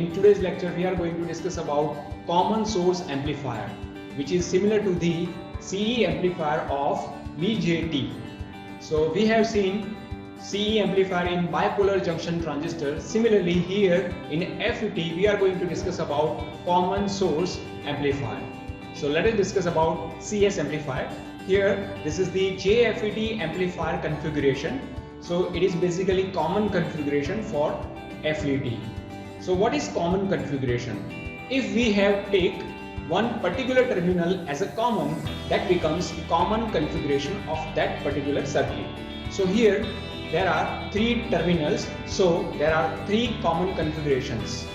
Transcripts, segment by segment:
in today's lecture we are going to discuss about common source amplifier, which is similar to the CE amplifier of BJT. So we have seen CE amplifier in bipolar junction transistor. Similarly here in FET we are going to discuss about common source amplifier. So let us discuss about CS amplifier. Here this is the JFET amplifier configuration. So it is basically common configuration for FET. So what is common configuration? If we have take one particular terminal as a common, that becomes common configuration of that particular circuit. So here there are three terminals, so there are three common configurations.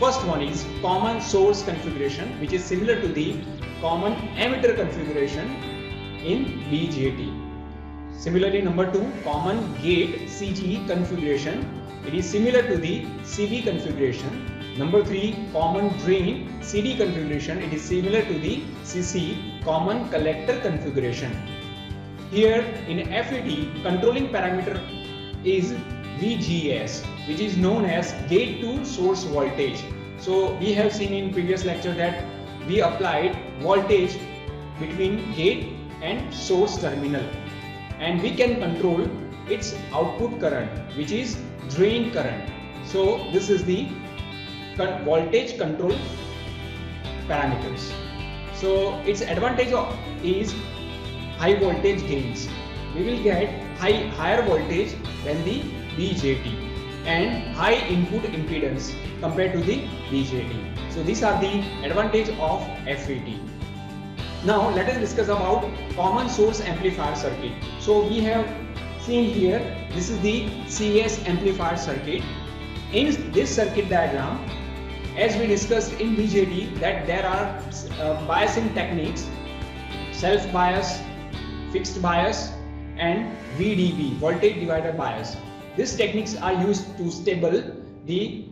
First one is common source configuration, which is similar to the common emitter configuration in BJT. Similarly, number two, common gate CG configuration. It is similar to the CV configuration. Number three, common drain CD configuration. It is similar to the CC common collector configuration. Here in FET, controlling parameter is VGS, which is known as gate to source voltage. So we have seen in previous lecture that we applied voltage between gate and source terminal, and we can control its output current, which is drain current. So this is the voltage control parameters. So its advantage is high voltage gains. We will get higher voltage than the BJT and high input impedance compared to the BJT. So these are the advantage of FET. Now let us discuss about common source amplifier circuit. So we have seen here, this is the CS amplifier circuit. In this circuit diagram, as we discussed in BJT, that there are biasing techniques, self bias, fixed bias and VDB, voltage divider bias. These techniques are used to stable the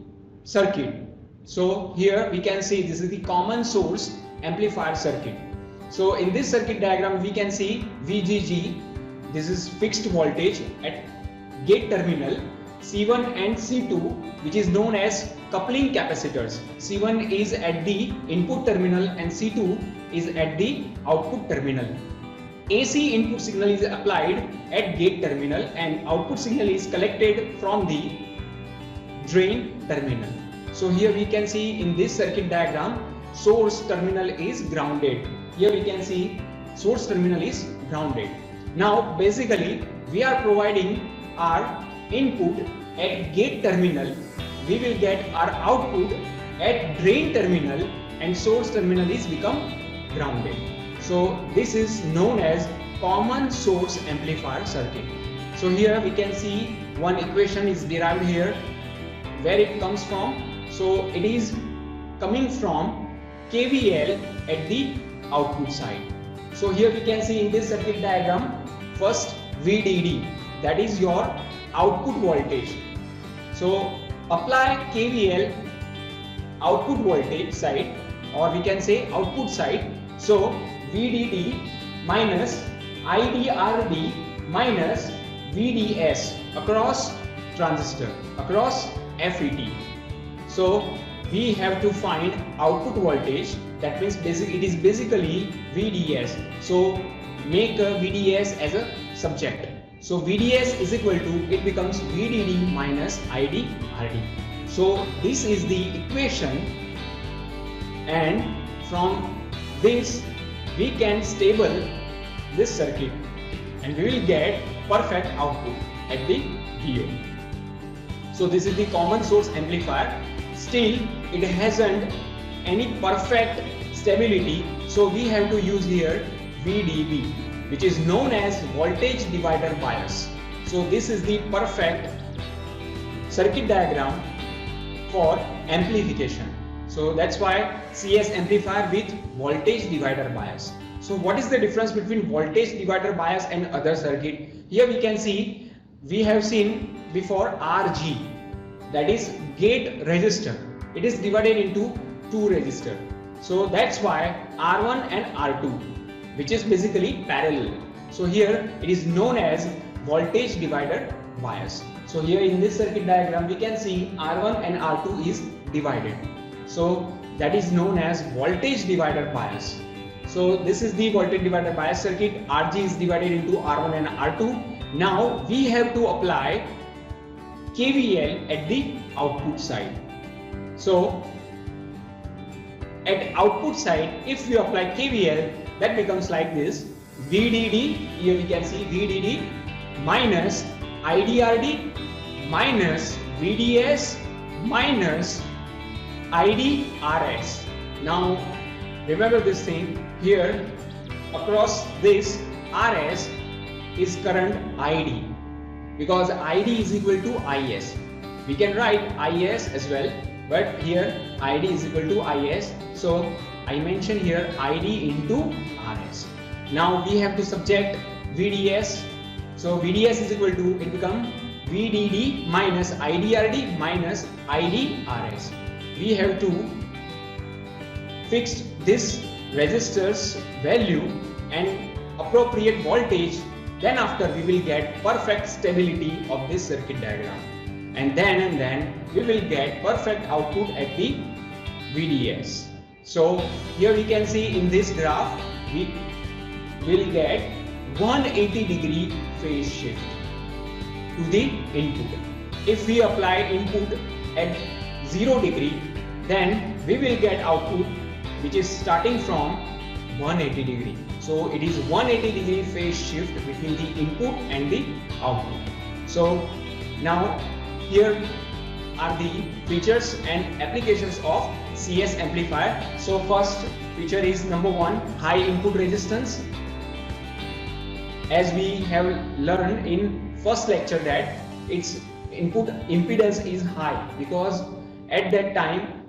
circuit. So here we can see this is the common source amplifier circuit. So in this circuit diagram we can see VGG, this is fixed voltage at gate terminal, C1 and C2, which is known as coupling capacitors. C1 is at the input terminal and C2 is at the output terminal. AC input signal is applied at gate terminal and output signal is collected from the drain terminal. So here we can see in this circuit diagram, source terminal is grounded. Here we can see source terminal is grounded. Now basically we are providing our input at gate terminal, we will get our output at drain terminal and source terminal is become grounded. So this is known as common source amplifier circuit. So here we can see one equation is derived here, where it comes from. So it is coming from KVL at the output side. So here we can see in this circuit diagram, first VDD, that is your output voltage. So apply KVL output voltage side, or we can say output side. So VDD minus IDRD minus VDS across transistor, across FET. So we have to find output voltage, that means it is basically VDS. So make a VDS as a subject. So VDS is equal to, it becomes VDD minus IDRD. So this is the equation, and from this we can stable this circuit and we will get perfect output at the VO. So this is the common source amplifier. Still it hasn't any perfect stability, so we have to use here VDB, which is known as voltage divider bias. So this is the perfect circuit diagram for amplification. So that's why CS amplifier with voltage divider bias. So what is the difference between voltage divider bias and other circuit? Here we can see, we have seen before RG, that is gate resistor. It is divided into two resistors. So that's why R1 and R2, which is basically parallel. So here it is known as voltage divider bias. So here in this circuit diagram we can see R1 and R2 is divided. So that is known as voltage divider bias. So this is the voltage divider bias circuit. RG is divided into R1 and R2. Now we have to apply KVL at the output side. So at output side, if you apply KVL, that becomes like this: VDD, here we can see VDD minus IDRD minus VDS minus IDRS. Now remember this thing here, across this RS is current ID, because ID is equal to IS. We can write IS as well, but here ID is equal to IS, so I mention here ID into RS. Now we have to subject VDS, so VDS is equal to, it become VDD minus IDRD minus IDRS. We have to fix this resistor's value and appropriate voltage, then after we will get perfect stability of this circuit diagram, and then we will get perfect output at the VDS. So here we can see in this graph we will get 180-degree phase shift to the input. If we apply input at 0 degree, then we will get output which is starting from 180 degree. So it is 180 degree phase shift between the input and the output. So now here are the features and applications of CS amplifier. So first feature is number 1, high input resistance. As we have learned in first lecture that its input impedance is high, because at that time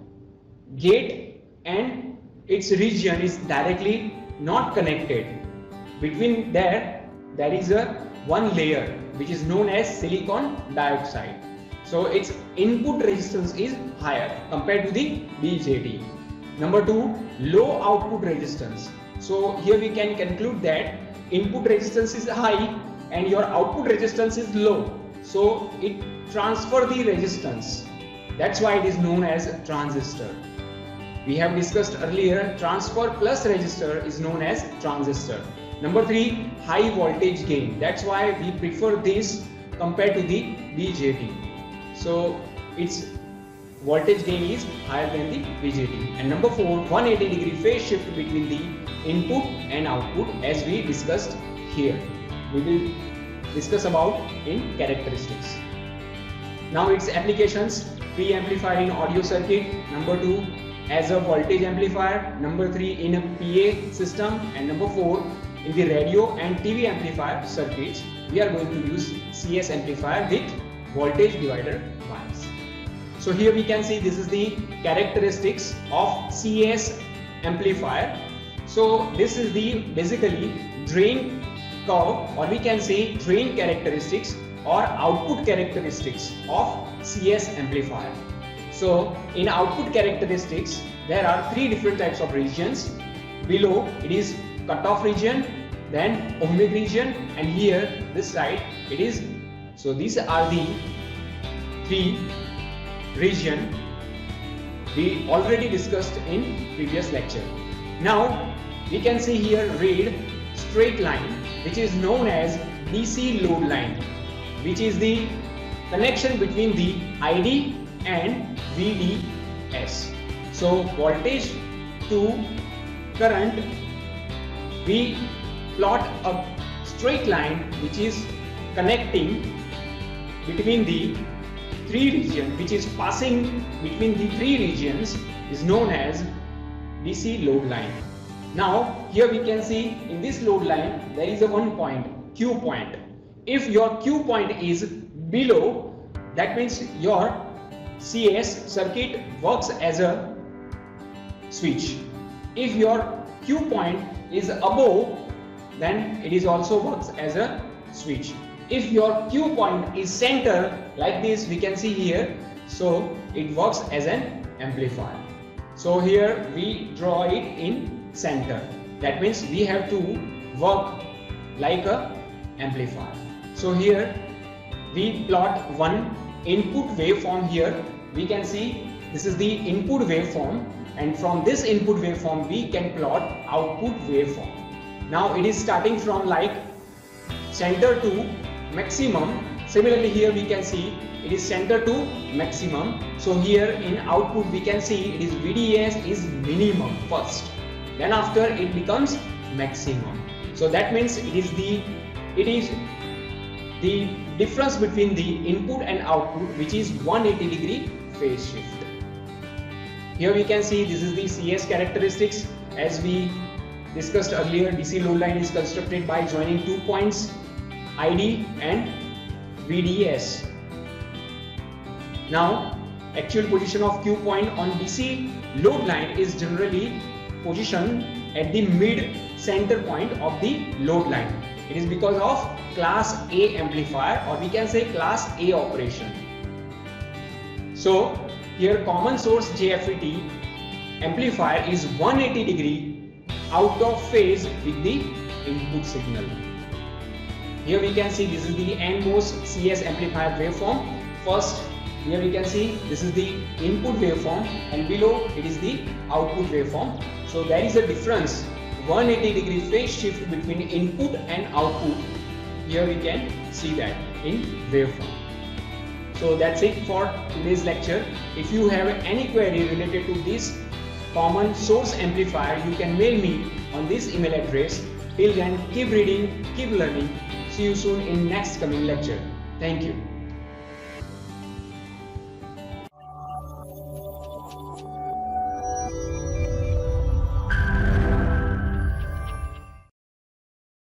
gate and its region is directly not connected. Between there is a one layer which is known as silicon dioxide. So its input resistance is higher compared to the BJT. Number 2, low output resistance. So here we can conclude that input resistance is high and your output resistance is low. So it transfers the resistance. That's why it is known as a transistor. We have discussed earlier, transfer plus resistor is known as transistor. Number 3, high voltage gain. That's why we prefer this compared to the BJT. So its voltage gain is higher than the BJT. And number 4, 180-degree phase shift between the input and output, as we discussed here. We will discuss about in characteristics. Now its applications: preamplifier in audio circuit, number 2 as a voltage amplifier, number 3 in a PA system, and number 4 in the radio and TV amplifier circuits. We are going to use CS amplifier with voltage divider bias. So here we can see this is the characteristics of CS amplifier. So this is the basically drain curve, or we can say drain characteristics or output characteristics of CS amplifier. So in output characteristics, there are 3 different types of regions. Below it is cutoff region, then ohmic region, and here this side it is. So these are the 3 region we already discussed in previous lecture. Now we can see here red straight line, which is known as DC load line, which is the connection between the ID and VDS. So voltage to current, we plot a straight line which is connecting between the 3 regions, which is passing between the 3 regions, is known as DC load line. Now here we can see in this load line there is a one point, Q point. If your Q point is below, that means your CS circuit works as a switch. If your Q point is above, then it is also works as a switch. If your Q point is center, like this we can see here, so it works as an amplifier. So here we draw it in center. That means we have to work like a amplifier. So here we plot one input waveform here. We can see This is the input waveform, and from this input waveform we can plot output waveform. Now it is starting from like center to maximum. Similarly here we can see it is center to maximum. So here in output we can see it is VDS is minimum first, then after it becomes maximum. So that means it is the difference between the input and output, which is 180-degree phase shift. Here we can see this is the CS characteristics. As we discussed earlier, DC load line is constructed by joining 2 points ID and VDS. Now actual position of Q point on DC load line is generally positioned at the mid center point of the load line. It is because of class A amplifier, or we can say class A operation. So here common source JFET amplifier is 180-degree out of phase with the input signal. Here we can see this is the NMOS CS amplifier waveform. First here we can see this is the input waveform, and below it is the output waveform. So there is a difference, 180-degree phase shift between input and output. Here we can see that in waveform. So that's it for today's lecture. If you have any query related to this common source amplifier, you can mail me on this email address. Till then, keep reading, keep learning. See you soon in next coming lecture. Thank you.